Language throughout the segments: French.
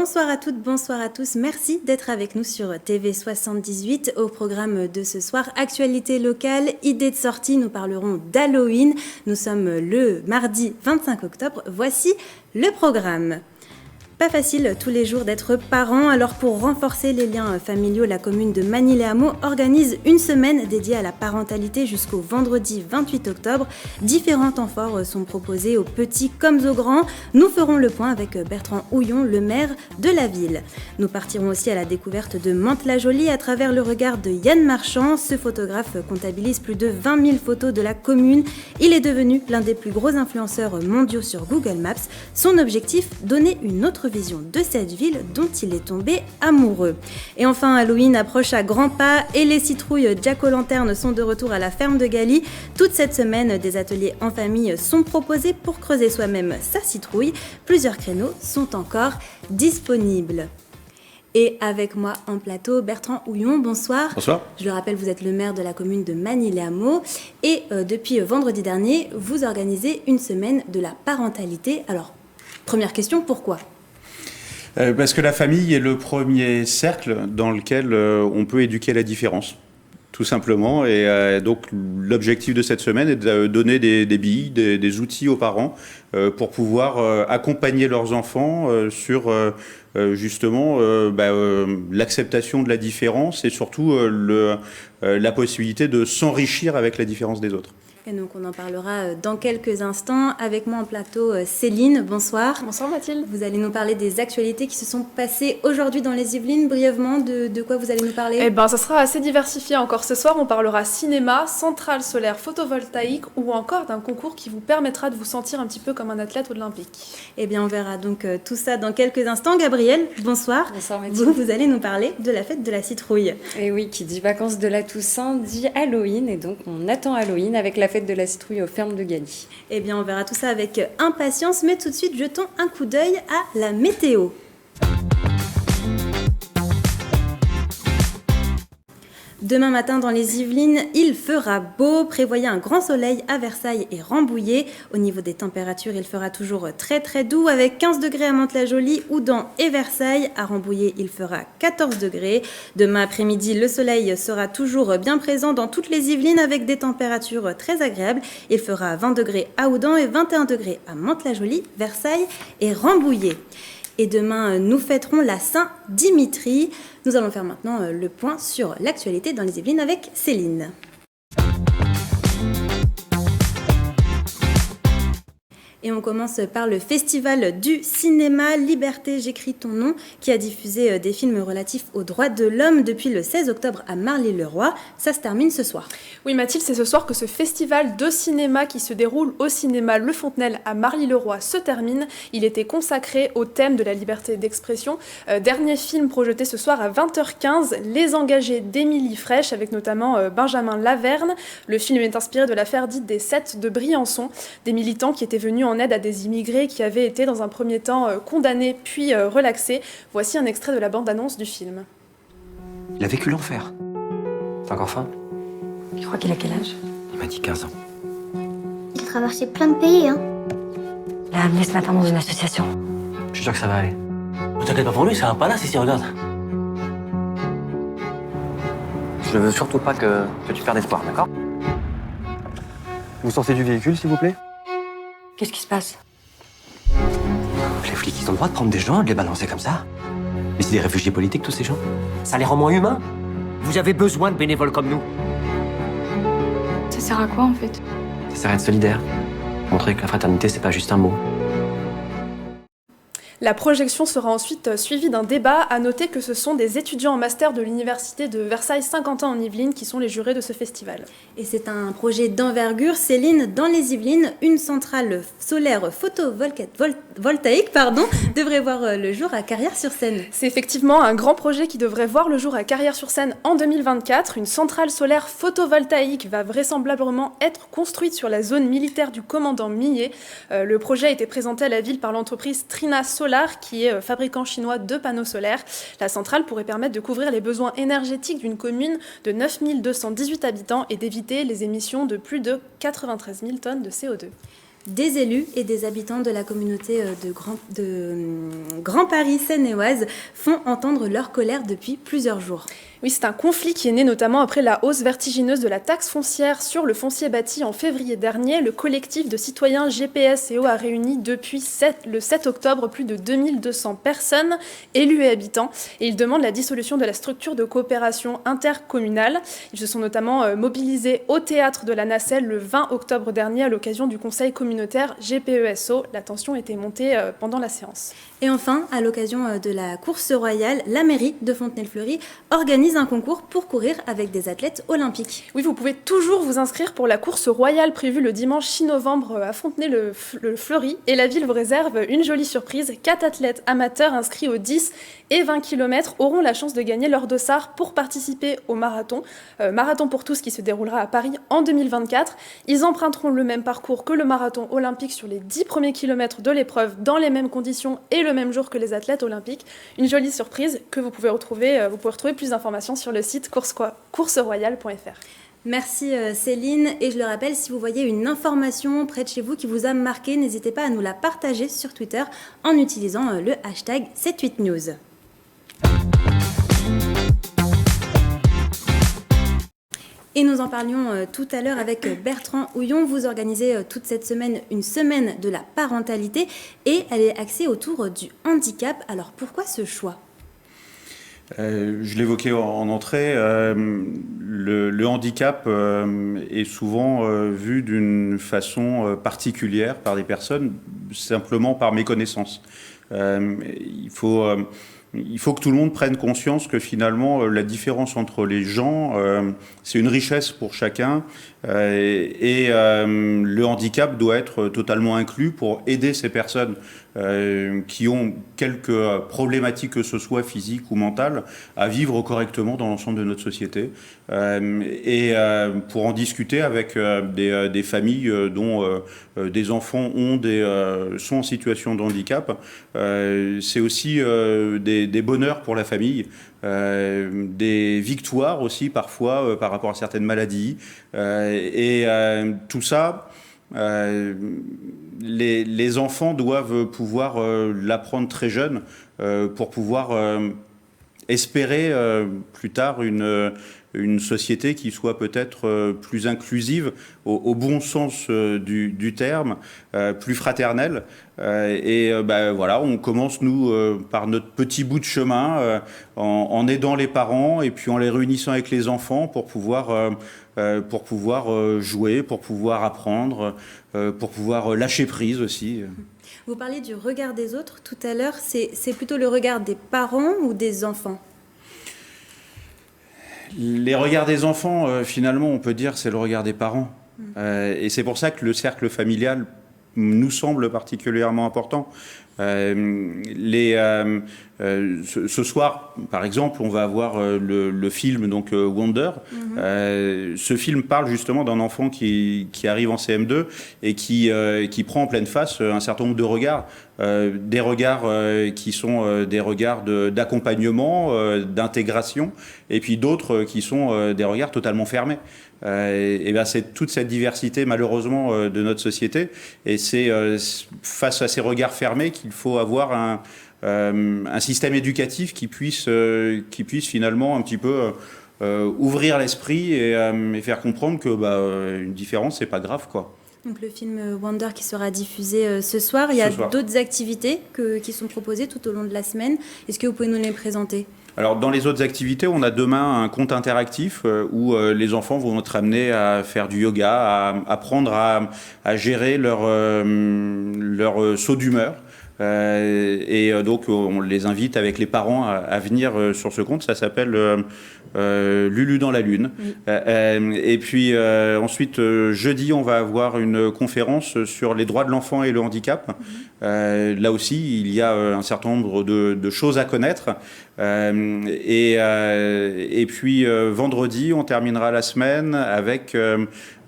Bonsoir à toutes, bonsoir à tous. Merci d'être avec nous sur TV78. Au programme de ce soir, actualité locale, idées de sortie. Nous parlerons d'Halloween. Nous sommes le mardi 25 octobre. Voici le programme. Pas facile tous les jours d'être parent, alors pour renforcer les liens familiaux, la commune de Magny-les-Hameaux organise une semaine dédiée à la parentalité jusqu'au vendredi 28 octobre. Différents temps forts sont proposés aux petits comme aux grands. Nous ferons le point avec Bertrand Houillon, le maire de la ville. Nous partirons aussi à la découverte de Mantes-la-Jolie à travers le regard de Yann Marchand. Ce photographe comptabilise plus de 20 000 photos de la commune. Il est devenu l'un des plus gros influenceurs mondiaux sur Google Maps. Son objectif, donner une autre vision de cette ville dont il est tombé amoureux. Et enfin, Halloween approche à grands pas et les citrouilles Jack-o'-lanterne sont de retour à la ferme de Galy. Toute cette semaine, des ateliers en famille sont proposés pour creuser soi-même sa citrouille. Plusieurs créneaux sont encore disponibles. Et avec moi en plateau, Bertrand Houillon, bonsoir. Bonsoir. Je le rappelle, vous êtes le maire de la commune de Magny-les-Hameaux et depuis vendredi dernier, vous organisez une semaine de la parentalité. Alors, première question, pourquoi ? Parce que la famille est le premier cercle dans lequel on peut éduquer la différence, tout simplement. Et donc l'objectif de cette semaine est de donner des billes, des outils aux parents pour pouvoir accompagner leurs enfants sur justement l'acceptation de la différence et surtout la possibilité de s'enrichir avec la différence des autres. Et donc on en parlera dans quelques instants. Avec moi en plateau, Céline, bonsoir. Bonsoir Mathilde. Vous allez nous parler des actualités qui se sont passées aujourd'hui dans les Yvelines. Brièvement, de quoi vous allez nous parler ? Eh bien, ça sera assez diversifié encore ce soir. On parlera cinéma, centrale solaire photovoltaïque ou encore d'un concours qui vous permettra de vous sentir un petit peu comme un athlète olympique. Eh bien, on verra donc tout ça dans quelques instants. Gabrielle, bonsoir. Bonsoir Mathilde. Vous allez nous parler de la fête de la citrouille. Et oui, qui dit vacances de la Toussaint dit Halloween. Et donc, on attend Halloween avec la fête de la citrouille aux fermes de Galy. Eh bien, on verra tout ça avec impatience, mais tout de suite, jetons un coup d'œil à la météo. Demain matin, dans les Yvelines, il fera beau. Prévoyez un grand soleil à Versailles et Rambouillet. Au niveau des températures, il fera toujours très très doux avec 15 degrés à Mantes-la-Jolie, Oudan et Versailles. À Rambouillet, il fera 14 degrés. Demain après-midi, le soleil sera toujours bien présent dans toutes les Yvelines avec des températures très agréables. Il fera 20 degrés à Oudan et 21 degrés à Mantes-la-Jolie, Versailles et Rambouillet. Et demain, nous fêterons la Saint-Dimitri. Nous allons faire maintenant le point sur l'actualité dans les Yvelines avec Céline. Et on commence par le festival du cinéma Liberté, j'écris ton nom, qui a diffusé des films relatifs aux droits de l'homme depuis le 16 octobre à Marly-le-Roi. Ça se termine ce soir. Oui Mathilde, c'est ce soir que ce festival de cinéma qui se déroule au cinéma Le Fontenelle à Marly-le-Roi se termine. Il était consacré au thème de la liberté d'expression. Dernier film projeté ce soir à 20h15, Les Engagés d'Émilie Frêche, avec notamment Benjamin Laverne. Le film est inspiré de l'affaire dite des 7 de Briançon, des militants qui étaient venus en aide à des immigrés qui avaient été dans un premier temps condamnés puis relaxés. Voici un extrait de la bande-annonce du film. Il a vécu l'enfer. T'as encore faim? Je crois qu'il a quel âge? Il m'a dit 15 ans. Il traversait plein de pays, hein. Il l'a amené ce matin dans une association. Je suis sûr que ça va aller. Ne t'inquiète pas pour lui, c'est un palace ici, regarde. Je ne veux surtout pas que tu perdes espoir, d'accord? Vous sortez du véhicule, s'il vous plaît? Qu'est-ce qui se passe? Les flics, ils ont le droit de prendre des gens et de les balancer comme ça. Mais c'est des réfugiés politiques, tous ces gens. Ça les rend moins humains. Vous avez besoin de bénévoles comme nous. Ça sert à quoi en fait? Ça sert à être solidaire. Montrer que la fraternité, c'est pas juste un mot. La projection sera ensuite suivie d'un débat. À noter que ce sont des étudiants en master de l'université de Versailles-Saint-Quentin en Yvelines qui sont les jurés de ce festival. Et c'est un projet d'envergure. Céline, dans les Yvelines, une centrale solaire photovoltaïque devrait voir le jour à Carrières-sur-Seine. C'est effectivement un grand projet qui devrait voir le jour à Carrières-sur-Seine en 2024. Une centrale solaire photovoltaïque va vraisemblablement être construite sur la zone militaire du commandant Millet. Le projet a été présenté à la ville par l'entreprise Trina Solar, qui est fabricant chinois de panneaux solaires. La centrale pourrait permettre de couvrir les besoins énergétiques d'une commune de 9 218 habitants et d'éviter les émissions de plus de 93 000 tonnes de CO2. Des élus et des habitants de la communauté de Grand Paris Seine-et-Oise font entendre leur colère depuis plusieurs jours. Oui, c'est un conflit qui est né notamment après la hausse vertigineuse de la taxe foncière sur le foncier bâti en février dernier. Le collectif de citoyens GPSEO a réuni depuis le 7 octobre plus de 2200 personnes, élus et habitants, et ils demandent la dissolution de la structure de coopération intercommunale. Ils se sont notamment mobilisés au théâtre de la Nacelle le 20 octobre dernier à l'occasion du conseil communautaire GPESO. La tension était montée pendant la séance. Et enfin, à l'occasion de la course royale, la mairie de Fontenay-le-Fleury organise un concours pour courir avec des athlètes olympiques. Oui, vous pouvez toujours vous inscrire pour la course royale prévue le dimanche 6 novembre à Fontenay-le-Fleury. Et la ville vous réserve une jolie surprise. 4 athlètes amateurs inscrits aux 10 et 20 km auront la chance de gagner leur dossard pour participer au marathon. Marathon pour tous qui se déroulera à Paris en 2024. Ils emprunteront le même parcours que le marathon olympique sur les 10 premiers kilomètres de l'épreuve dans les mêmes conditions et le même jour que les athlètes olympiques. Une jolie surprise que vous pouvez retrouver plus d'informations sur le site courseroyale.fr. Merci Céline, et je le rappelle, si vous voyez une information près de chez vous qui vous a marqué, n'hésitez pas à nous la partager sur Twitter en utilisant le hashtag 78news. Et nous en parlions tout à l'heure avec Bertrand Houillon. Vous organisez toute cette semaine une semaine de la parentalité et elle est axée autour du handicap. Alors pourquoi ce choix ? Je l'évoquais en entrée, le handicap est souvent vu d'une façon particulière par des personnes, simplement par méconnaissance. Il faut que tout le monde prenne conscience que finalement la différence entre les gens, c'est une richesse pour chacun et le handicap doit être totalement inclus pour aider ces personnes qui ont quelques problématiques que ce soit physiques ou mentales à vivre correctement dans l'ensemble de notre société et pour en discuter avec des familles dont des enfants sont en situation de handicap. C'est aussi des bonheurs pour la famille, des victoires aussi parfois par rapport à certaines maladies et tout ça. Les enfants doivent pouvoir l'apprendre très jeune pour pouvoir espérer plus tard une société qui soit peut-être plus inclusive au bon sens du terme, plus fraternelle. Voilà, on commence nous par notre petit bout de chemin en aidant les parents et puis en les réunissant avec les enfants pour pouvoir jouer, pour pouvoir apprendre, pour pouvoir lâcher prise aussi. Vous parlez du regard des autres tout à l'heure, c'est plutôt le regard des parents ou des enfants ? Les regards des enfants, finalement, on peut dire c'est le regard des parents. Et c'est pour ça que le cercle familial nous semble particulièrement important. Ce soir, par exemple, on va avoir le film donc Wonder. Ce film parle justement d'un enfant qui arrive en CM2 et qui prend en pleine face un certain nombre de regards. Des regards qui sont des regards d'accompagnement, d'intégration, et puis d'autres qui sont des regards totalement fermés. Et bien c'est toute cette diversité malheureusement de notre société, et c'est face à ces regards fermés qu'il faut avoir un système éducatif qui puisse finalement un petit peu ouvrir l'esprit et faire comprendre que une différence c'est pas grave quoi. Donc le film Wonder qui sera diffusé ce soir, il y a d'autres activités qui sont proposées tout au long de la semaine. Est-ce que vous pouvez nous les présenter ? Alors, dans les autres activités, on a demain un conte interactif où les enfants vont être amenés à faire du yoga, à apprendre à gérer leur saut d'humeur. Donc, on les invite avec les parents à venir sur ce conte. Ça s'appelle Lulu dans la Lune. Oui. Et puis, ensuite, jeudi, on va avoir une conférence sur les droits de l'enfant et le handicap. Là aussi, il y a un certain nombre de choses à connaître. Et puis vendredi, on terminera la semaine avec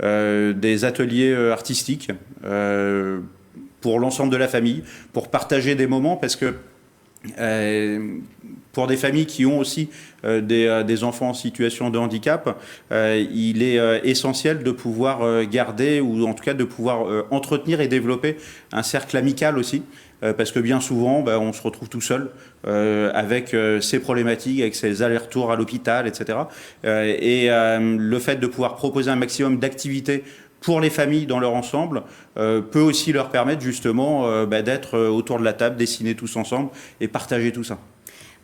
des ateliers artistiques pour l'ensemble de la famille, pour partager des moments, parce que Pour des familles qui ont aussi des enfants en situation de handicap, il est essentiel de pouvoir garder, ou en tout cas de pouvoir entretenir et développer un cercle amical aussi, parce que bien souvent, on se retrouve tout seul avec ces problématiques, avec ces allers-retours à l'hôpital, etc. Le fait de pouvoir proposer un maximum d'activités pour les familles dans leur ensemble, peut aussi leur permettre justement d'être autour de la table, dessiner tous ensemble et partager tout ça.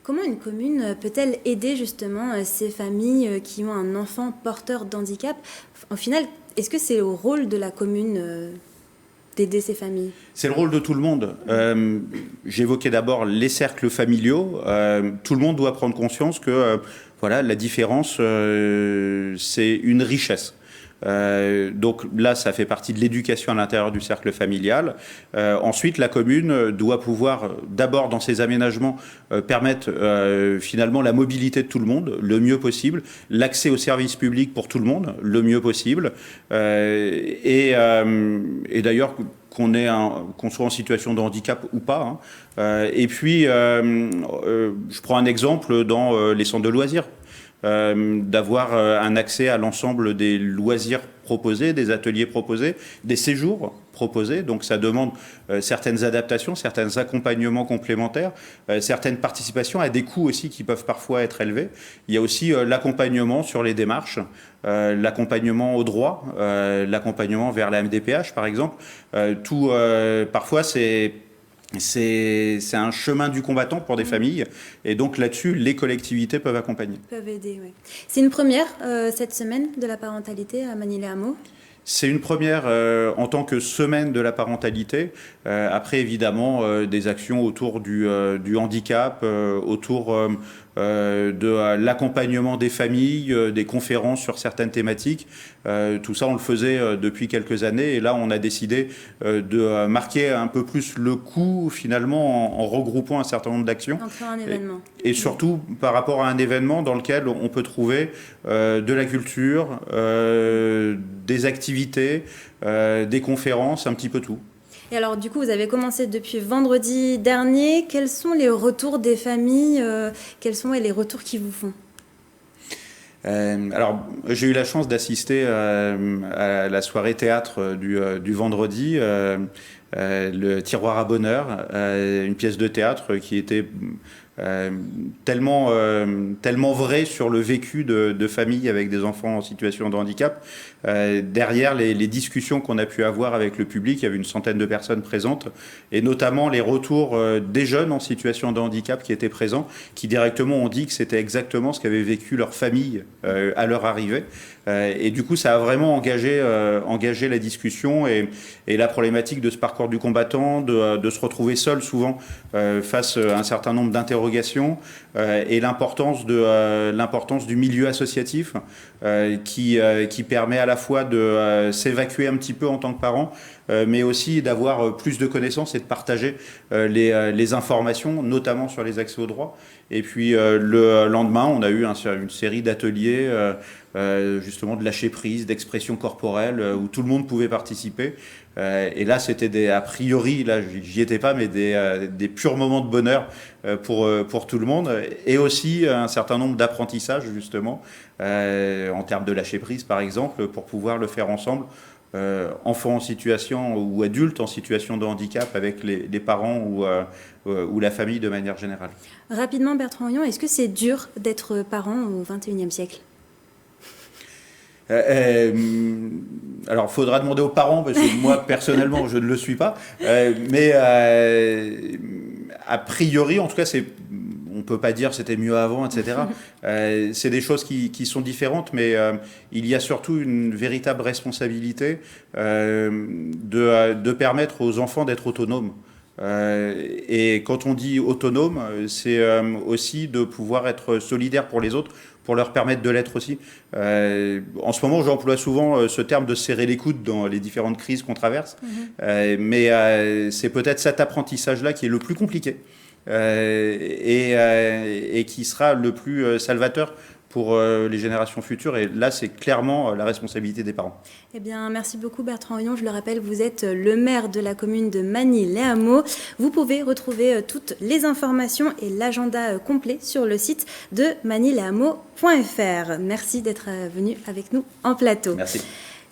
Comment une commune peut-elle aider justement ces familles qui ont un enfant porteur d'handicap? Au final, est-ce que c'est au rôle de la commune d'aider ces familles? C'est le rôle de tout le monde. J'évoquais d'abord les cercles familiaux. Tout le monde doit prendre conscience que voilà, la différence, c'est une richesse. Donc là, ça fait partie de l'éducation à l'intérieur du cercle familial. Ensuite, la commune doit pouvoir, d'abord dans ses aménagements, permettre finalement la mobilité de tout le monde le mieux possible, l'accès aux services publics pour tout le monde le mieux possible, et d'ailleurs qu'on soit en situation de handicap ou pas. Et puis, je prends un exemple dans les centres de loisirs. D'avoir un accès à l'ensemble des loisirs proposés, des ateliers proposés, des séjours proposés. Donc ça demande certaines adaptations, certains accompagnements complémentaires, certaines participations à des coûts aussi qui peuvent parfois être élevés. Il y a aussi l'accompagnement sur les démarches, l'accompagnement au droit, l'accompagnement vers la MDPH par exemple. Parfois c'est un chemin du combattant pour des familles, et donc là-dessus, les collectivités peuvent accompagner. Peuvent aider, oui. C'est une première cette semaine de la parentalité à Manille-les-Hameaux? C'est une première en tant que semaine de la parentalité. Après, évidemment, des actions autour du handicap, autour de l'accompagnement des familles, des conférences sur certaines thématiques. Tout ça, on le faisait depuis quelques années. Et là, on a décidé de marquer un peu plus le coup, finalement, en regroupant un certain nombre d'actions. En créant un événement. Et surtout, par rapport à un événement dans lequel on peut trouver de la culture, des activités, des conférences, un petit peu tout. Et alors, du coup, vous avez commencé depuis vendredi dernier. Quels sont les retours des familles? Quels sont les retours qu'ils vous font? Alors, j'ai eu la chance d'assister à la soirée théâtre du vendredi, le Tiroir à bonheur, une pièce de théâtre qui était tellement vrai sur le vécu de familles avec des enfants en situation de handicap. Derrière les discussions qu'on a pu avoir avec le public, il y avait une centaine de personnes présentes, et notamment les retours des jeunes en situation de handicap qui étaient présents, qui directement ont dit que c'était exactement ce qu'avait vécu leur famille à leur arrivée. Et du coup, ça a vraiment engagé la discussion et la problématique de ce parcours du combattant, de se retrouver seul souvent face à un certain nombre d'interrogations, et l'importance du milieu associatif qui permet à la fois de s'évacuer un petit peu en tant que parent, mais aussi d'avoir plus de connaissances et de partager les informations, notamment sur les accès aux droits. Et puis le lendemain, on a eu une série d'ateliers justement de lâcher prise, d'expression corporelle, où tout le monde pouvait participer. Et là, c'était a priori, là j'y étais pas, mais des purs moments de bonheur pour tout le monde, et aussi un certain nombre d'apprentissages justement, en termes de lâcher prise par exemple, pour pouvoir le faire ensemble. Enfants en situation ou adultes en situation de handicap avec les parents ou la famille de manière générale. Rapidement, Bertrand Horion, est-ce que c'est dur d'être parent au XXIe siècle ? Alors, il faudra demander aux parents, parce que moi, personnellement, je ne le suis pas. Mais a priori, en tout cas, on ne peut pas dire c'était mieux avant, etc. C'est des choses qui sont différentes, mais il y a surtout une véritable responsabilité de permettre aux enfants d'être autonomes. Et quand on dit autonome, c'est aussi de pouvoir être solidaire pour les autres, pour leur permettre de l'être aussi. En ce moment, j'emploie souvent ce terme de serrer les coudes dans les différentes crises qu'on traverse, mais c'est peut-être cet apprentissage-là qui est le plus compliqué et qui sera le plus salvateur pour les générations futures. Et là, c'est clairement la responsabilité des parents. Eh bien, merci beaucoup Bertrand Oyon. Je le rappelle, vous êtes le maire de la commune de Magny-les-Hameaux. Vous pouvez retrouver toutes les informations et l'agenda complet sur le site de magny-les-hameaux.fr. Merci d'être venu avec nous en plateau. Merci.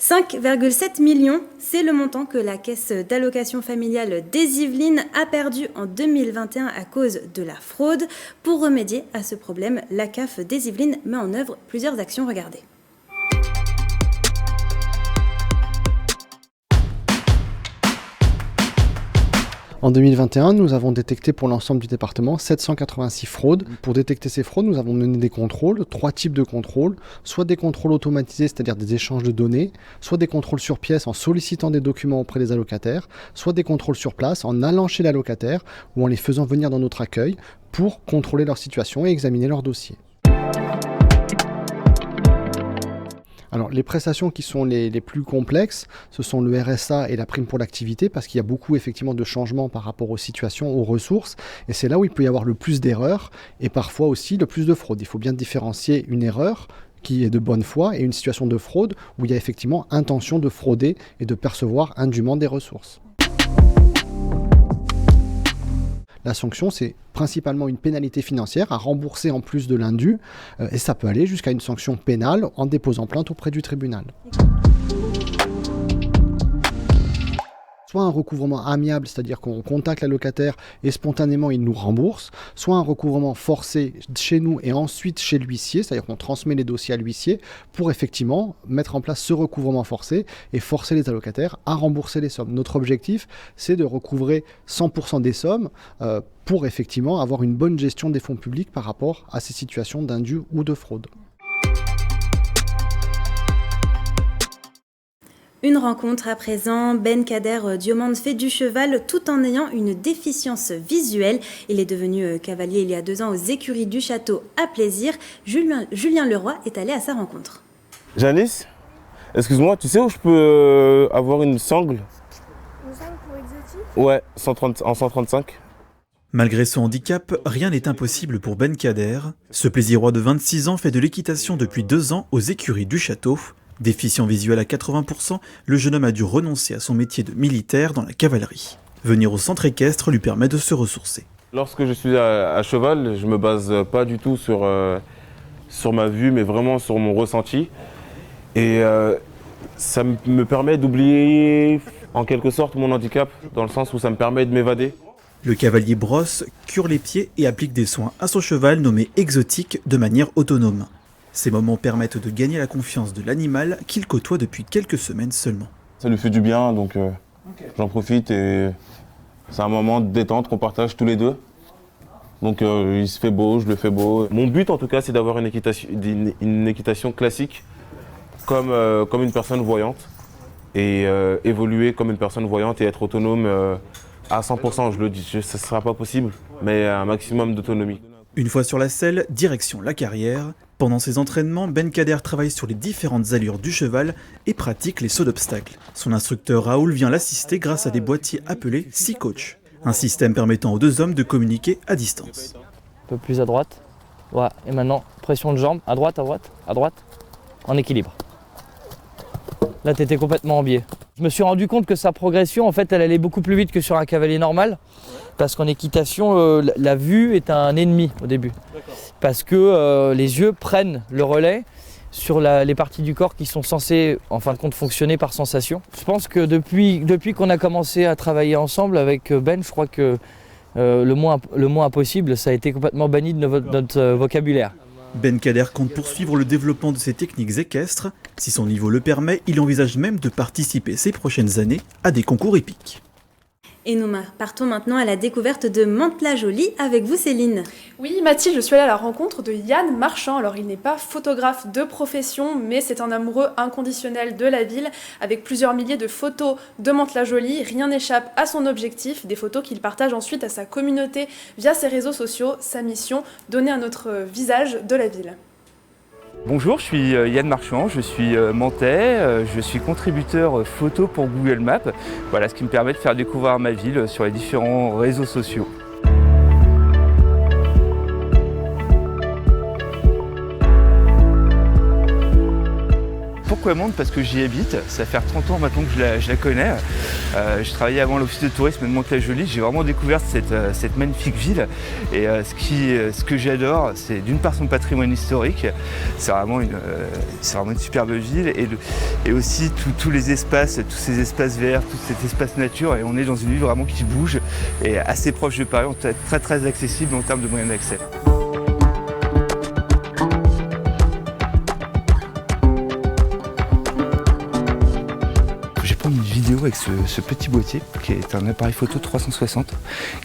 5,7 millions, c'est le montant que la caisse d'allocation familiale des Yvelines a perdu en 2021 à cause de la fraude. Pour remédier à ce problème, la CAF des Yvelines met en œuvre plusieurs actions. Regardez. En 2021, nous avons détecté pour l'ensemble du département 786 fraudes. Pour détecter ces fraudes, nous avons mené des contrôles, 3 types de contrôles, soit des contrôles automatisés, c'est-à-dire des échanges de données, soit des contrôles sur pièce en sollicitant des documents auprès des allocataires, soit des contrôles sur place en allant chez l'allocataire ou en les faisant venir dans notre accueil pour contrôler leur situation et examiner leur dossier. Alors, les prestations qui sont les plus complexes, ce sont le RSA et la prime pour l'activité, parce qu'il y a beaucoup effectivement de changements par rapport aux situations, aux ressources, et c'est là où il peut y avoir le plus d'erreurs et parfois aussi le plus de fraude. Il faut bien différencier une erreur qui est de bonne foi et une situation de fraude où il y a effectivement intention de frauder et de percevoir indûment des ressources. La sanction, c'est principalement une pénalité financière à rembourser en plus de l'indu, et ça peut aller jusqu'à une sanction pénale en déposant plainte auprès du tribunal. Soit un recouvrement amiable, c'est-à-dire qu'on contacte l'allocataire et spontanément il nous rembourse, soit un recouvrement forcé chez nous et ensuite chez l'huissier, c'est-à-dire qu'on transmet les dossiers à l'huissier pour effectivement mettre en place ce recouvrement forcé et forcer les allocataires à rembourser les sommes. Notre objectif, c'est de recouvrer 100% des sommes pour effectivement avoir une bonne gestion des fonds publics par rapport à ces situations d'indu ou de fraude. Une rencontre à présent, Ben Kader Diomande fait du cheval tout en ayant une déficience visuelle. Il est devenu cavalier il y a 2 ans aux écuries du château à Plaisir. Julien Leroy est allé à sa rencontre. Janice, excuse-moi, tu sais où je peux avoir une sangle? Une sangle pour exotique? Ouais, en 135. Malgré son handicap, rien n'est impossible pour Ben Kader. Ce plaisirois de 26 ans fait de l'équitation depuis 2 ans aux écuries du château. Déficient visuel à 80%, le jeune homme a dû renoncer à son métier de militaire dans la cavalerie. Venir au centre équestre lui permet de se ressourcer. Lorsque je suis à cheval, je ne me base pas du tout sur ma vue, mais vraiment sur mon ressenti. Et ça me permet d'oublier en quelque sorte mon handicap, dans le sens où ça me permet de m'évader. Le cavalier brosse, cure les pieds et applique des soins à son cheval nommé Exotique de manière autonome. Ces moments permettent de gagner la confiance de l'animal qu'il côtoie depuis quelques semaines seulement. Ça lui fait du bien, donc j'en profite et c'est un moment de détente qu'on partage tous les deux. Donc il se fait beau, je le fais beau. Mon but en tout cas, c'est d'avoir une équitation classique comme une personne voyante et évoluer comme une personne voyante et être autonome à 100%. Je le dis, ce ne sera pas possible, mais un maximum d'autonomie. Une fois sur la selle, direction la carrière. Pendant ses entraînements, Ben Kader travaille sur les différentes allures du cheval et pratique les sauts d'obstacles. Son instructeur Raoul vient l'assister grâce à des boîtiers appelés Sea Coach, un système permettant aux 2 hommes de communiquer à distance. Un peu plus à droite. Ouais. Et maintenant, pression de jambe, à droite, en équilibre. Là, tu étais complètement en biais. Je me suis rendu compte que sa progression, en fait, elle allait beaucoup plus vite que sur un cavalier normal. Parce qu'en équitation, la vue est un ennemi au début. Parce que les yeux prennent le relais sur les parties du corps qui sont censées, en fin de compte, fonctionner par sensation. Je pense que depuis qu'on a commencé à travailler ensemble avec Ben, je crois que le mot impossible, ça a été complètement banni de notre vocabulaire. Ben Kader compte poursuivre le développement de ses techniques équestres. Si son niveau le permet, il envisage même de participer ces prochaines années à des concours épiques. Et nous partons maintenant à la découverte de Mantes-la-Jolie avec vous Céline. Oui Mathilde, je suis allée à la rencontre de Yann Marchand. Alors il n'est pas photographe de profession, mais c'est un amoureux inconditionnel de la ville. Avec plusieurs milliers de photos de Mantes-la-Jolie, rien n'échappe à son objectif. Des photos qu'il partage ensuite à sa communauté via ses réseaux sociaux. Sa mission, donner un autre visage de la ville. Bonjour, je suis Yann Marchand, je suis mantais, je suis contributeur photo pour Google Maps. Voilà, ce qui me permet de faire découvrir ma ville sur les différents réseaux sociaux. Aquamande parce que j'y habite. Ça fait 30 ans maintenant que je la connais. Je travaillais avant l'office de tourisme de Mantes-la-Jolie. J'ai vraiment découvert cette magnifique ville. Et ce que j'adore, c'est d'une part son patrimoine historique. C'est vraiment une superbe ville. Et aussi tous les espaces, tous ces espaces verts, tout cet espace nature. Et on est dans une ville vraiment qui bouge et assez proche de Paris, très très accessible en termes de moyens d'accès. Une vidéo avec ce petit boîtier qui est un appareil photo 360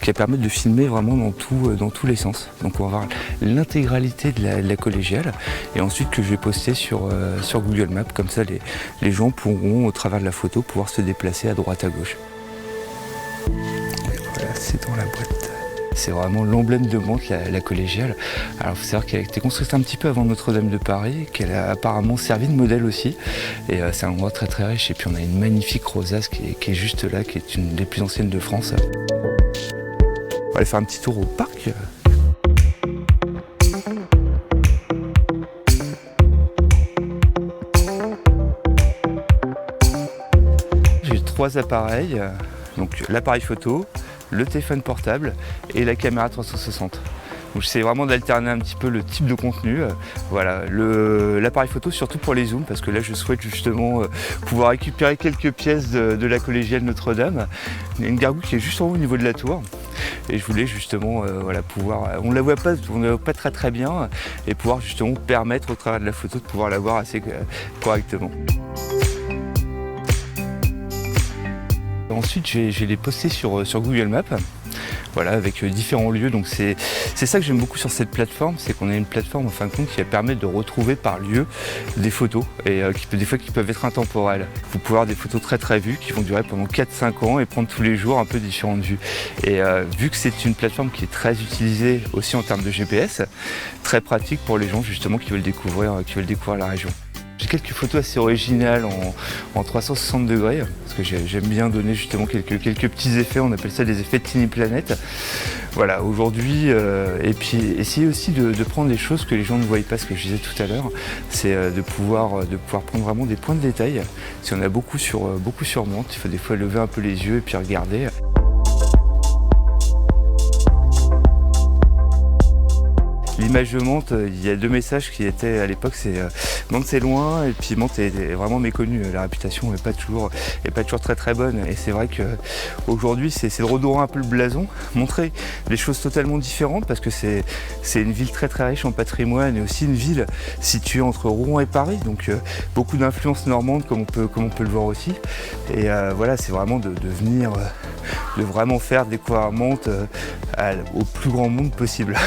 qui va permettre de filmer vraiment dans tous les sens. Donc on va voir l'intégralité de la collégiale et ensuite que je vais poster sur Google Maps. Comme ça les gens pourront au travers de la photo pouvoir se déplacer à droite à gauche. Et voilà, c'est dans la boîte. C'est vraiment l'emblème de Mantes, la collégiale. Alors il faut savoir qu'elle a été construite un petit peu avant Notre-Dame de Paris, qu'elle a apparemment servi de modèle aussi. Et c'est un endroit très très riche. Et puis on a une magnifique rosace qui est juste là, qui est une des plus anciennes de France. On va aller faire un petit tour au parc. J'ai 3 appareils, donc l'appareil photo, le téléphone portable et la caméra 360. Donc j'essaie vraiment d'alterner un petit peu le type de contenu. Voilà, l'appareil photo surtout pour les zooms parce que là je souhaite justement pouvoir récupérer quelques pièces de la collégiale Notre-Dame. Il y a une gargouille qui est juste en haut au niveau de la tour. Et je voulais justement pouvoir, on ne la voit pas très très bien et pouvoir justement permettre au travers de la photo de pouvoir la voir assez correctement. Ensuite, je l'ai posté sur Google Maps, voilà, avec différents lieux. Donc c'est ça que j'aime beaucoup sur cette plateforme, c'est qu'on a une plateforme en fin de compte qui va permettre de retrouver par lieu des photos et des fois qui peuvent être intemporelles. Vous pouvez avoir des photos très très vues qui vont durer pendant 4-5 ans et prendre tous les jours un peu différentes vues. Et vu que c'est une plateforme qui est très utilisée aussi en termes de GPS, très pratique pour les gens justement qui veulent découvrir la région. J'ai quelques photos assez originales en 360 degrés, parce que j'aime bien donner justement quelques petits effets, on appelle ça des effets de Tiny Planet. Voilà, aujourd'hui, et puis essayer aussi de prendre des choses que les gens ne voient pas, ce que je disais tout à l'heure, c'est de pouvoir prendre vraiment des points de détail. Si on a beaucoup sur Mantes, il faut des fois lever un peu les yeux et puis regarder. L'image de Mantes, il y a 2 messages qui étaient à l'époque, c'est Mantes c'est loin et puis Mantes est vraiment méconnue. La réputation n'est pas toujours très très bonne. Et c'est vrai qu'aujourd'hui c'est de redorer un peu le blason, montrer des choses totalement différentes parce que c'est une ville très très riche en patrimoine et aussi une ville située entre Rouen et Paris. Donc beaucoup d'influence normande comme on peut le voir aussi. Et voilà, c'est vraiment de venir, de vraiment faire découvrir Mantes au plus grand monde possible.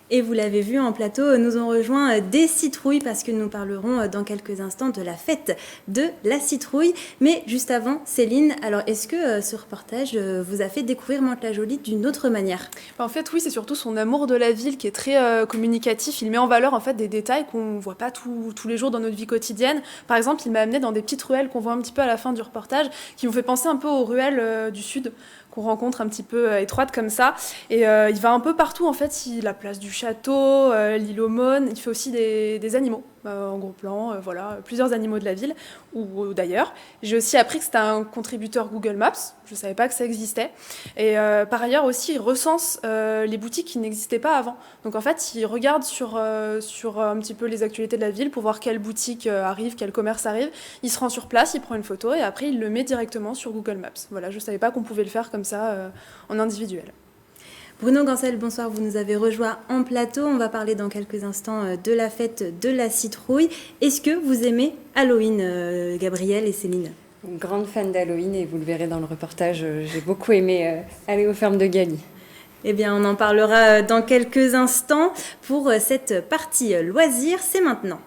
Et vous l'avez vu en plateau, nous ont rejoint des citrouilles parce que nous parlerons dans quelques instants de la fête de la citrouille. Mais juste avant, Céline, alors est-ce que ce reportage vous a fait découvrir Mantes-la-Jolie d'une autre manière ? En fait, oui, c'est surtout son amour de la ville qui est très communicatif. Il met en valeur en fait des détails qu'on ne voit pas tous les jours dans notre vie quotidienne. Par exemple, il m'a amené dans des petites ruelles qu'on voit un petit peu à la fin du reportage, qui m'ont fait penser un peu aux ruelles du sud, qu'on rencontre un petit peu étroite comme ça. Et il va un peu partout, en fait, la place du château, l'île aux Mônes. Il fait aussi des animaux en gros plan, voilà, plusieurs animaux de la ville ou d'ailleurs. J'ai aussi appris que c'était un contributeur Google Maps. Je ne savais pas que ça existait. Et par ailleurs aussi, il recense les boutiques qui n'existaient pas avant. Donc en fait, il regarde sur un petit peu les actualités de la ville pour voir quelle boutique arrive, quel commerce arrive. Il se rend sur place, il prend une photo et après il le met directement sur Google Maps. Voilà, je ne savais pas qu'on pouvait le faire comme ça en individuel. Bruno Gancel, bonsoir, vous nous avez rejoint en plateau. On va parler dans quelques instants de la fête de la citrouille. Est-ce que vous aimez Halloween, Gabrielle et Céline ? Une grande fan d'Halloween et vous le verrez dans le reportage, j'ai beaucoup aimé aller aux fermes de Galie. Eh bien, on en parlera dans quelques instants. Pour cette partie loisirs, c'est maintenant.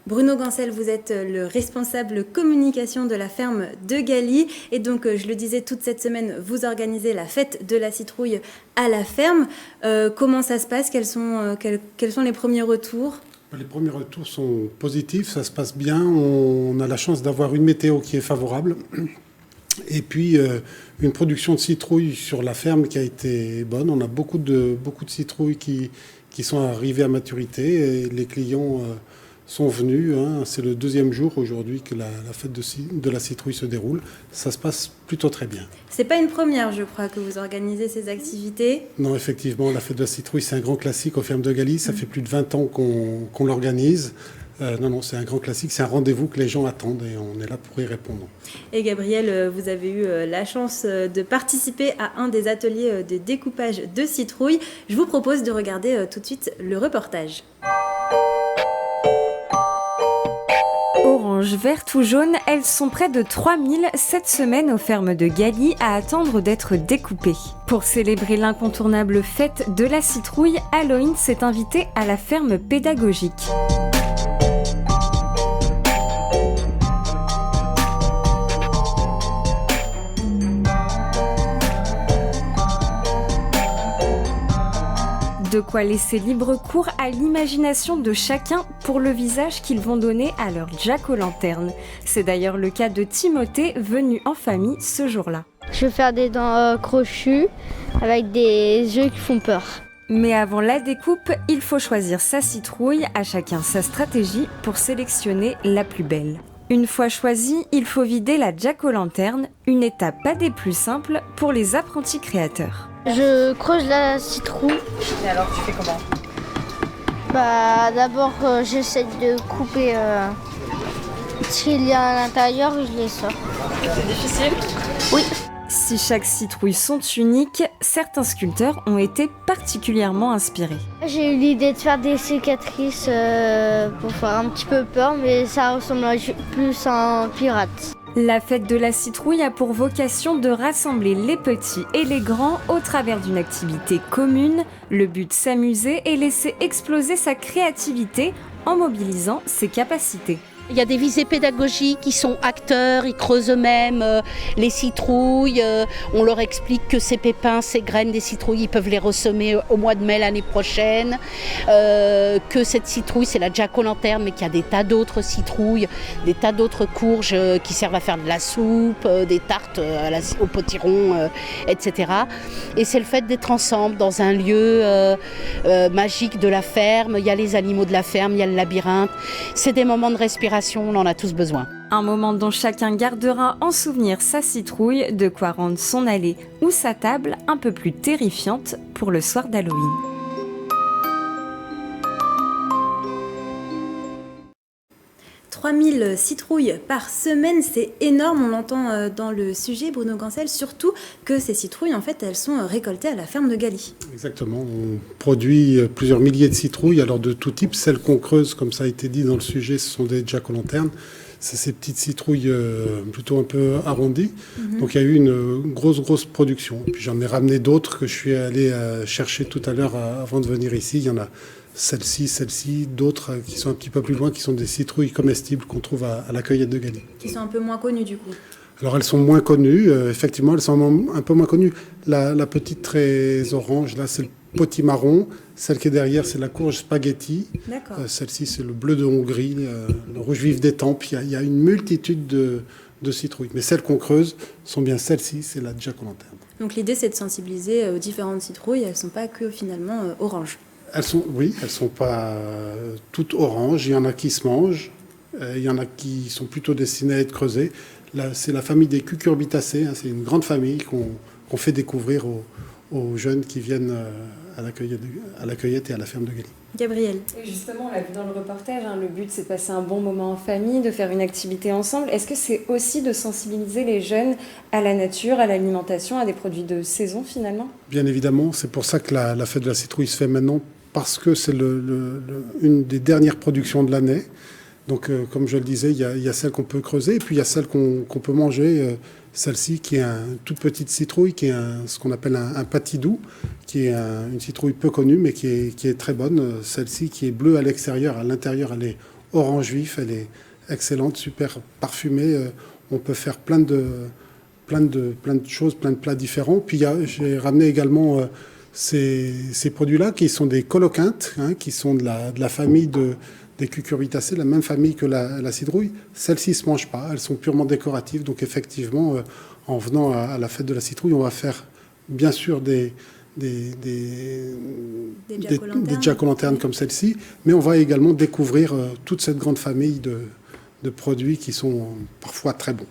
Bruno Gancel, vous êtes le responsable communication de la ferme de Galie. Et donc, je le disais, toute cette semaine, vous organisez la fête de la citrouille à la ferme. Comment ça se passe ? Quels sont les premiers retours ? Les premiers retours sont positifs, ça se passe bien. On a la chance d'avoir une météo qui est favorable. Et puis, une production de citrouilles sur la ferme qui a été bonne. On a beaucoup de citrouilles qui sont arrivées à maturité. Et les clients sont venus. C'est le 2e jour aujourd'hui que la fête de la citrouille se déroule. Ça se passe plutôt très bien. C'est pas une première, je crois, que vous organisez ces activités. Non, effectivement, la fête de la citrouille, c'est un grand classique aux fermes de Galie. Ça fait plus de 20 ans qu'on l'organise. Non, c'est un grand classique, c'est un rendez-vous que les gens attendent et on est là pour y répondre. Et Gabriel, vous avez eu la chance de participer à un des ateliers de découpage de citrouilles. Je vous propose de regarder tout de suite le reportage. Orange, verte ou jaune, elles sont près de 3000 cette semaine aux fermes de Galie à attendre d'être découpées. Pour célébrer l'incontournable fête de la citrouille, Halloween s'est invité à la ferme pédagogique. De quoi laisser libre cours à l'imagination de chacun pour le visage qu'ils vont donner à leur jack-o'-lanterne. C'est d'ailleurs le cas de Timothée, venu en famille ce jour-là. Je vais faire des dents crochues avec des yeux qui font peur. Mais avant la découpe, il faut choisir sa citrouille, à chacun sa stratégie pour sélectionner la plus belle. Une fois choisie, il faut vider la jack-o'-lanterne, une étape pas des plus simples pour les apprentis créateurs. Je creuse la citrouille. Et alors, tu fais comment? D'abord, j'essaie de couper ce qu'il y a à l'intérieur et je les sors. C'est difficile? Oui. Si chaque citrouille sont uniques, certains sculpteurs ont été particulièrement inspirés. J'ai eu l'idée de faire des cicatrices pour faire un petit peu peur, mais ça ressemble plus à un pirate. La fête de la citrouille a pour vocation de rassembler les petits et les grands au travers d'une activité commune. Le but, s'amuser et laisser exploser sa créativité en mobilisant ses capacités. Il y a des visées pédagogiques, ils sont acteurs, ils creusent eux-mêmes les citrouilles. On leur explique que ces pépins, ces graines des citrouilles, ils peuvent les ressemer au mois de mai l'année prochaine. Que cette citrouille, c'est la jack-o'-lanterne, mais qu'il y a des tas d'autres citrouilles, des tas d'autres courges qui servent à faire de la soupe, des tartes au potiron, etc. Et c'est le fait d'être ensemble dans un lieu magique de la ferme. Il y a les animaux de la ferme, il y a le labyrinthe. C'est des moments de respiration. On en a tous besoin. Un moment dont chacun gardera en souvenir sa citrouille, de quoi rendre son allée ou sa table un peu plus terrifiante pour le soir d'Halloween. « 3000 citrouilles par semaine, c'est énorme, on l'entend dans le sujet, Bruno Gancel, surtout que ces citrouilles, en fait, elles sont récoltées à la ferme de Galie. Exactement, on produit plusieurs milliers de citrouilles, alors de tout type. Celles qu'on creuse, comme ça a été dit dans le sujet, ce sont des jack-o'-lanternes. C'est ces petites citrouilles plutôt un peu arrondies. Donc il y a eu une grosse production. Puis j'en ai ramené d'autres que je suis allé chercher tout à l'heure avant de venir ici. Il y en a celle-ci, d'autres qui sont un petit peu plus loin, qui sont des citrouilles comestibles qu'on trouve à la cueillette de Galie. Qui sont un peu moins connues du coup. Alors elles sont moins connues, effectivement, elles sont un peu moins connues. La petite très orange, là, c'est le potimarron. Celle qui est derrière, c'est la courge spaghetti. Celle-ci, c'est le bleu de Hongrie, le rouge vif d'étampes. Il y a une multitude de citrouilles. Mais celles qu'on creuse sont bien celles-ci, c'est la jack-o'-lanterne. Donc l'idée, c'est de sensibiliser aux différentes citrouilles. Elles ne sont pas que finalement oranges. Elles sont pas toutes oranges. Il y en a qui se mangent. Il y en a qui sont plutôt destinées à être creusées. Là, c'est la famille des cucurbitacées. C'est une grande famille qu'on fait découvrir aux jeunes qui viennent à la cueillette et à la ferme de Galie. Gabriel. Et justement, on l'a vu dans le reportage, le but c'est de passer un bon moment en famille, de faire une activité ensemble. Est-ce que c'est aussi de sensibiliser les jeunes à la nature, à l'alimentation, à des produits de saison finalement? Bien évidemment, c'est pour ça que la fête de la citrouille se fait maintenant, parce que c'est une des dernières productions de l'année. Donc, comme je le disais, il y a celle qu'on peut creuser, et puis il y a celle qu'on peut manger. Celle-ci, qui est une toute petite citrouille, qui est ce qu'on appelle un patidou, qui est une citrouille peu connue, mais qui est très bonne. Celle-ci, qui est bleue à l'extérieur, à l'intérieur, elle est orange vif, elle est excellente, super parfumée. On peut faire plein de choses, plein de plats différents. Puis j'ai ramené également ces produits-là, qui sont des coloquintes, qui sont de la famille des cucurbitacées, la même famille que la citrouille. Celles-ci ne se mangent pas, elles sont purement décoratives. Donc effectivement, en venant à la fête de la citrouille, on va faire bien sûr des jack-o'-lanternes comme celle-ci, mais on va également découvrir toute cette grande famille de produits qui sont parfois très bons.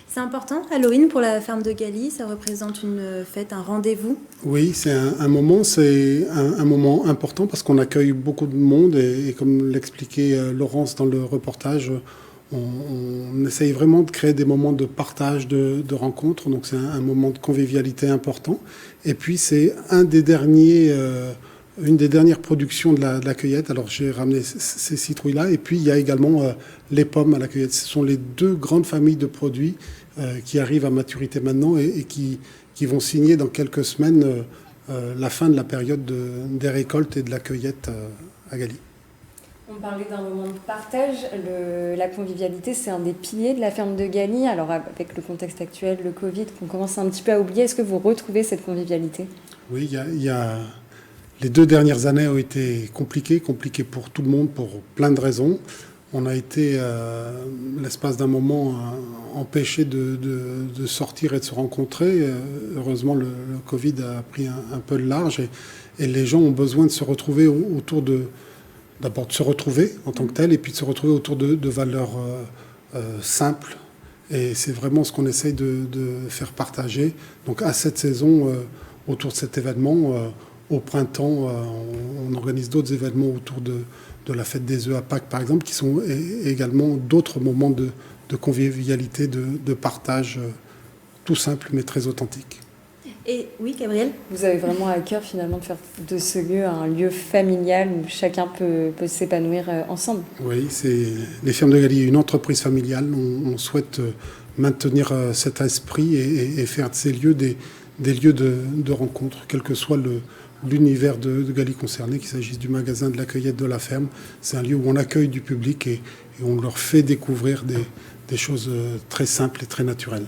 C'est important, Halloween, pour la ferme de Galie, ça représente une fête, un rendez-vous? Oui, c'est un moment important parce qu'on accueille beaucoup de monde et comme l'expliquait Laurence dans le reportage, on essaye vraiment de créer des moments de partage, de rencontre, donc c'est un moment de convivialité important. Et puis c'est une des dernières productions de la cueillette. Alors j'ai ramené ces citrouilles-là, et puis il y a également les pommes à la cueillette. Ce sont les deux grandes familles de produits qui arrivent à maturité maintenant et qui vont signer dans quelques semaines la fin de la période des récoltes et de la cueillette à Galie. On parlait d'un moment de partage. La convivialité, c'est un des piliers de la ferme de Galie. Alors avec le contexte actuel, le Covid, qu'on commence un petit peu à oublier, est-ce que vous retrouvez cette convivialité? Oui, les 2 dernières années ont été compliquées pour tout le monde, pour plein de raisons. On a été, l'espace d'un moment, empêché de sortir et de se rencontrer. Heureusement, le Covid a pris un peu de large et les gens ont besoin de se retrouver autour d'abord de se retrouver en tant que tel, et puis de se retrouver autour de valeurs simples. Et c'est vraiment ce qu'on essaye de faire partager. Donc à cette saison, autour de cet événement, au printemps, on organise d'autres événements autour de la fête des œufs à Pâques, par exemple, qui sont également d'autres moments de convivialité, de partage, tout simple mais très authentique. Et oui, Gabriel? Vous avez vraiment à cœur finalement de faire de ce lieu un lieu familial où chacun peut s'épanouir ensemble. Oui, les fermes de Galie est une entreprise familiale. On souhaite maintenir cet esprit et faire de ces lieux des lieux de rencontre, quel que soit l'univers de Galie concerné, qu'il s'agisse du magasin, de la cueillette, de la ferme. C'est un lieu où on accueille du public et on leur fait découvrir des choses très simples et très naturelles.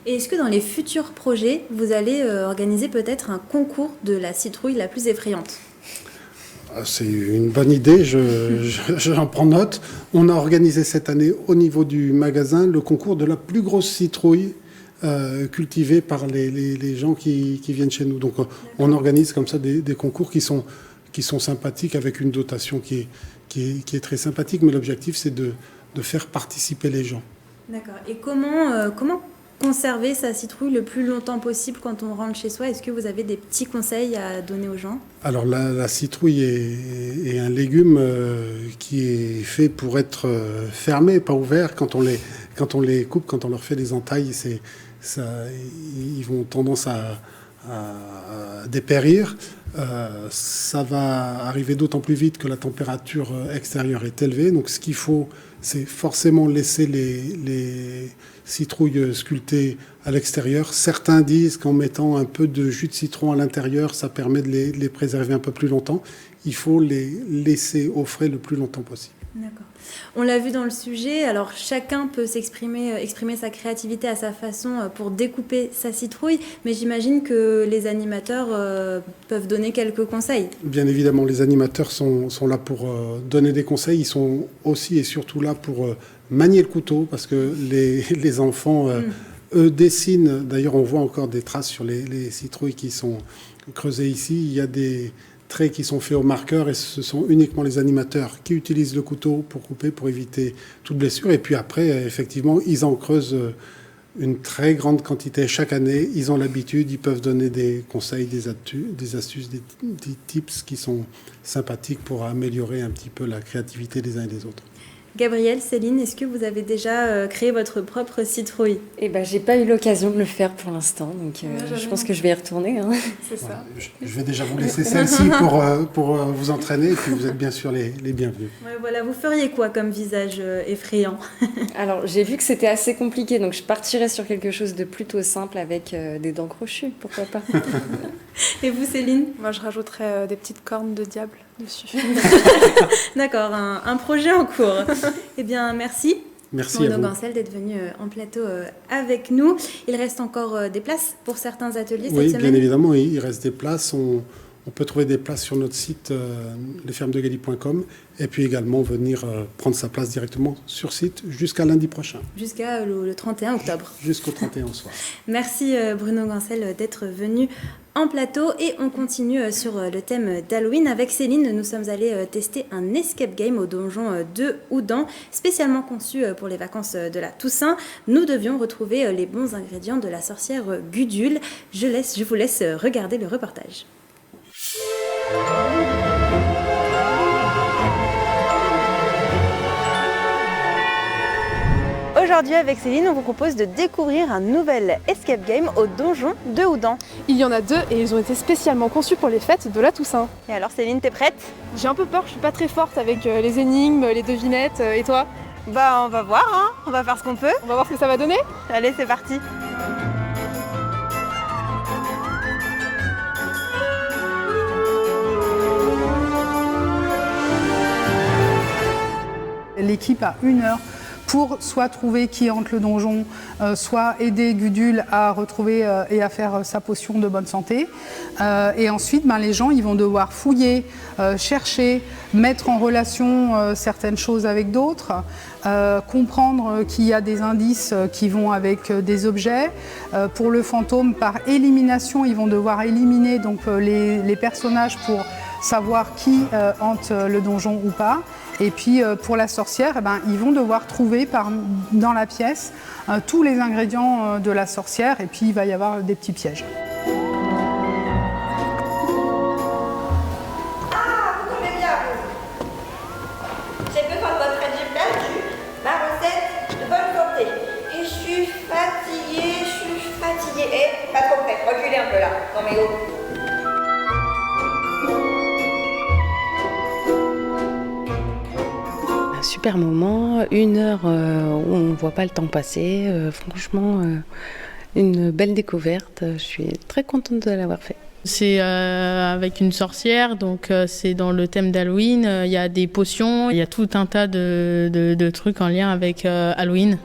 Et est-ce que dans les futurs projets, vous allez organiser peut-être un concours de la citrouille la plus effrayante? C'est une bonne idée, j'en prends note. On a organisé cette année au niveau du magasin le concours de la plus grosse citrouille cultivée par les gens qui viennent chez nous. Donc on organise comme ça des concours qui sont sympathiques, avec une dotation qui est très sympathique, mais l'objectif c'est de faire participer les gens. D'accord. Et comment conserver sa citrouille le plus longtemps possible quand on rentre chez soi? Est-ce que vous avez des petits conseils à donner aux gens? Alors la citrouille est un légume qui est fait pour être fermé, pas ouvert. Quand on les coupe, quand on leur fait des entailles, ils vont tendance à dépérir. Ça va arriver d'autant plus vite que la température extérieure est élevée. Donc ce qu'il faut, c'est forcément laisser les citrouilles sculptées à l'extérieur. Certains disent qu'en mettant un peu de jus de citron à l'intérieur, ça permet de les préserver un peu plus longtemps. Il faut les laisser au frais le plus longtemps possible. D'accord. On l'a vu dans le sujet, alors chacun peut exprimer sa créativité à sa façon pour découper sa citrouille, mais j'imagine que les animateurs peuvent donner quelques conseils. Bien évidemment, les animateurs sont là pour donner des conseils, ils sont aussi et surtout là pour manier le couteau, parce que les enfants, eux, dessinent. D'ailleurs, on voit encore des traces sur les citrouilles qui sont creusées ici. Il y a des traits qui sont faits au marqueur et ce sont uniquement les animateurs qui utilisent le couteau pour couper, pour éviter toute blessure. Et puis après, effectivement, ils en creusent une très grande quantité chaque année. Ils ont l'habitude, ils peuvent donner des conseils, des astuces, des tips qui sont sympathiques pour améliorer un petit peu la créativité des uns et des autres. Gabrielle, Céline, est-ce que vous avez déjà créé votre propre citrouille? Eh ben, j'ai pas eu l'occasion de le faire pour l'instant, donc je pense que je vais y retourner. Hein. C'est ça. Voilà, je vais déjà vous laisser celle-ci pour vous entraîner, et puis vous êtes bien sûr les bienvenus. Ouais, voilà, vous feriez quoi comme visage effrayant? Alors, j'ai vu que c'était assez compliqué, donc je partirais sur quelque chose de plutôt simple avec des dents crochues, pourquoi pas. Et vous, Céline? Moi, je rajouterais des petites cornes de diable dessus. D'accord, un projet en cours. Eh bien, merci. Merci Bruno à vous. Gancel d'être venu en plateau avec nous. Il reste encore des places pour certains ateliers cette semaine? Oui, bien évidemment, il reste des places. On On peut trouver des places sur notre site lesfermesdegalie.com et puis également venir prendre sa place directement sur site jusqu'à lundi prochain. Jusqu'à le 31 octobre. Jusqu'au 31 au soir. Merci Bruno Gancel d'être venu en plateau et on continue sur le thème d'Halloween. Avec Céline, nous sommes allés tester un escape game au donjon de Houdan, spécialement conçu pour les vacances de la Toussaint. Nous devions retrouver les bons ingrédients de la sorcière Gudule. Je vous laisse regarder le reportage. Aujourd'hui avec Céline, on vous propose de découvrir un nouvel escape game au donjon de Houdan. Il y en a 2 et ils ont été spécialement conçus pour les fêtes de la Toussaint. Et alors Céline, t'es prête? J'ai un peu peur, je suis pas très forte avec les énigmes, les devinettes, et toi? Bah on va voir, hein. On va faire ce qu'on peut. On va voir ce que ça va donner. Allez, c'est parti. L'équipe a 1 heure pour soit trouver qui hante le donjon, soit aider Gudule à retrouver et à faire sa potion de bonne santé. Et ensuite, les gens ils vont devoir fouiller, chercher, mettre en relation certaines choses avec d'autres, comprendre qu'il y a des indices qui vont avec des objets. Pour le fantôme, par élimination, ils vont devoir éliminer donc, les personnages pour savoir qui hante le donjon ou pas. Et puis pour la sorcière, ils vont devoir trouver dans la pièce tous les ingrédients de la sorcière et puis il va y avoir des petits pièges. Ah, vous tombez bien, vous. J'ai besoin de votre aide, j'ai perdu ma recette de bonne santé. Et je suis fatiguée. Eh, pas trop près, reculez un peu là, dans mes hauts. Super moment, 1 heure où on ne voit pas le temps passer. Franchement, une belle découverte. Je suis très contente de l'avoir fait. C'est avec une sorcière, donc c'est dans le thème d'Halloween. Il y a des potions, il y a tout un tas de trucs en lien avec Halloween.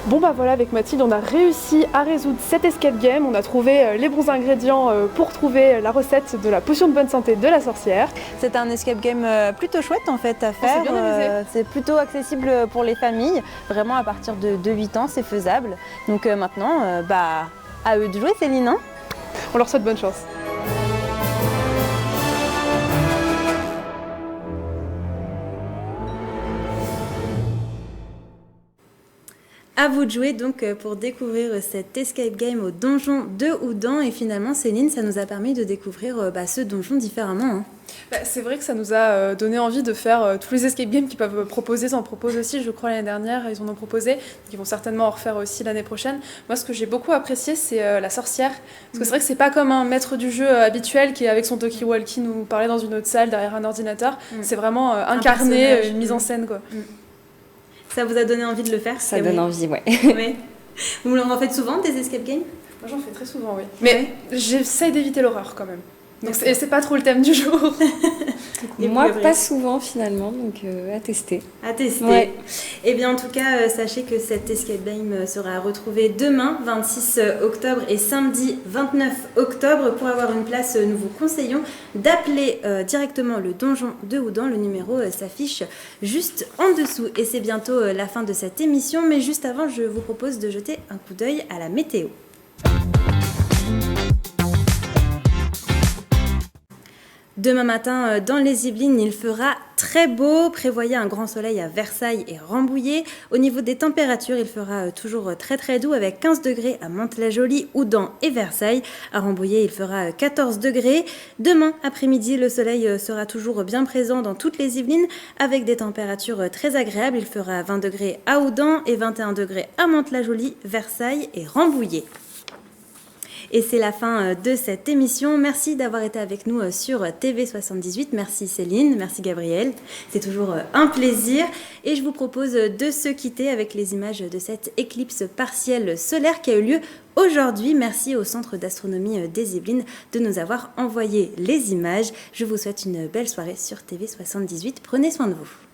Bon bah voilà, avec Mathilde, on a réussi à résoudre cet escape game. On a trouvé les bons ingrédients pour trouver la recette de la potion de bonne santé de la sorcière. C'est un escape game plutôt chouette en fait à faire. On s'est bien amusé. C'est plutôt accessible pour les familles. Vraiment à partir de 8 ans, c'est faisable. Donc maintenant, à eux de jouer, Céline, hein. On leur souhaite bonne chance. À vous de jouer donc pour découvrir cet escape game au donjon de Houdan. Et finalement, Céline, ça nous a permis de découvrir ce donjon différemment. Hein. C'est vrai que ça nous a donné envie de faire tous les escape games qu'ils peuvent proposer. Ils en proposent aussi, je crois, l'année dernière, ils en ont proposé. Ils vont certainement en refaire aussi l'année prochaine. Moi, ce que j'ai beaucoup apprécié, c'est la sorcière. Parce que c'est vrai que c'est pas comme un maître du jeu habituel qui est avec son talkie-walkie nous parlait dans une autre salle derrière un ordinateur. C'est vraiment incarné, une mise en scène, quoi. Ça vous a donné envie de le faire? Ça donne envie, ouais. Oui. Vous en faites souvent des escape games? Moi j'en fais très souvent, oui. Mais j'essaie d'éviter l'horreur quand même. Donc c'est pas trop le thème du jour. Moi pas souvent finalement, donc à tester. À tester. Ouais. Et bien en tout cas, sachez que cet escape game sera retrouvé demain 26 octobre et samedi 29 octobre. Pour avoir une place, nous vous conseillons d'appeler directement le donjon de Houdan. Le numéro s'affiche juste en dessous. Et c'est bientôt la fin de cette émission, mais juste avant, je vous propose de jeter un coup d'œil à la météo. Demain matin, dans les Yvelines, il fera très beau. Prévoyez un grand soleil à Versailles et Rambouillet. Au niveau des températures, il fera toujours très très doux avec 15 degrés à Mantes-la-Jolie, Houdan et Versailles. À Rambouillet, il fera 14 degrés. Demain après-midi, le soleil sera toujours bien présent dans toutes les Yvelines avec des températures très agréables. Il fera 20 degrés à Houdan et 21 degrés à Mantes-la-Jolie, Versailles et Rambouillet. Et c'est la fin de cette émission. Merci d'avoir été avec nous sur TV78. Merci Céline, merci Gabriel. C'est toujours un plaisir. Et je vous propose de se quitter avec les images de cette éclipse partielle solaire qui a eu lieu aujourd'hui. Merci au Centre d'astronomie des Yvelines de nous avoir envoyé les images. Je vous souhaite une belle soirée sur TV78. Prenez soin de vous.